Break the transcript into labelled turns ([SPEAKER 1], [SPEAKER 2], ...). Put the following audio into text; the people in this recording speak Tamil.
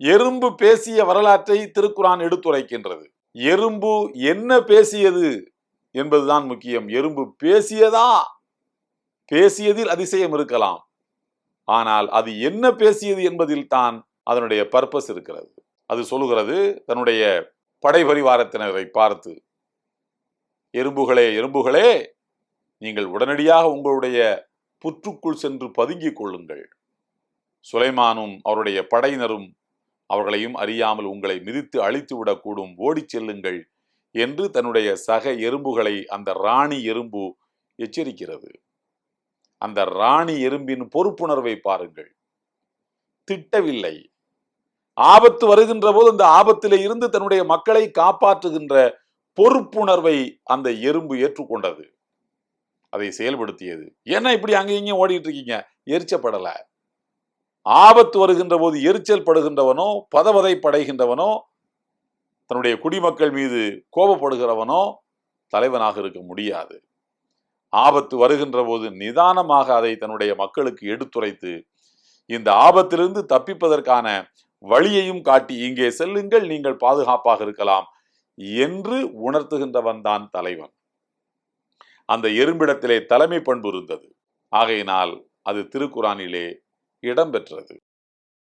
[SPEAKER 1] எறும்பு பேசிய வரலாற்றை திருக்குரான் எடுத்துரைக்கின்றது. எறும்பு என்ன பேசியது என்பதுதான் முக்கியம். எறும்பு பேசியதா? பேசியதில் அதிசயம் இருக்கலாம். ஆனால் அது என்ன பேசியது என்பதில் தான் அதனுடைய பர்பஸ் இருக்கிறது. அது சொல்லுகிறது தன்னுடைய படை பரிவாரத்தினரை பார்த்து, எறும்புகளே எறும்புகளே, நீங்கள் உடனடியாக உங்களுடைய புற்றுக்குள் சென்று பதுங்கிக் கொள்ளுங்கள். சுலைமானும் அவருடைய படையினரும் அவர்களையும் அறியாமல் உங்களை மிதித்து அழித்து விடக்கூடும், ஓடிச் செல்லுங்கள் என்று தன்னுடைய சக எறும்புகளை அந்த ராணி எறும்பு எச்சரிக்கிறது. அந்த ராணி எறும்பின் பொறுப்புணர்வை பாருங்கள். திட்டவில்லை. ஆபத்து வருகின்ற போது அந்த ஆபத்திலே இருந்து தன்னுடைய மக்களை காப்பாற்றுகின்ற பொறுப்புணர்வை அந்த எறும்பு ஏற்றுக்கொண்டது. அதை செயல்படுத்தியது. ஏன்னா இப்படி அங்கேயும் ஓடிட்டு இருக்கீங்க? எரிச்சப்படல. ஆபத்து வருகின்ற போது எரிச்சல் படுகின்றவனோ, பதவதை படைகின்றவனோ, தன்னுடைய குடிமக்கள் மீது கோபப்படுகிறவனோ தலைவனாக இருக்க முடியாது. ஆபத்து வருகின்ற போது நிதானமாக அதை தன்னுடைய மக்களுக்கு எடுத்துரைத்து இந்த ஆபத்திலிருந்து தப்பிப்பதற்கான வழியையும் காட்டி, இங்கே செல்லுங்கள், நீங்கள் பாதுகாப்பாக இருக்கலாம் என்று உணர்த்துகின்றவன் தான் தலைவன். அந்த எறும்பிடத்திலே தலைமை பண்பு இருந்தது. ஆகையினால் அது திருக்குரானிலே இடம்பெற்றது.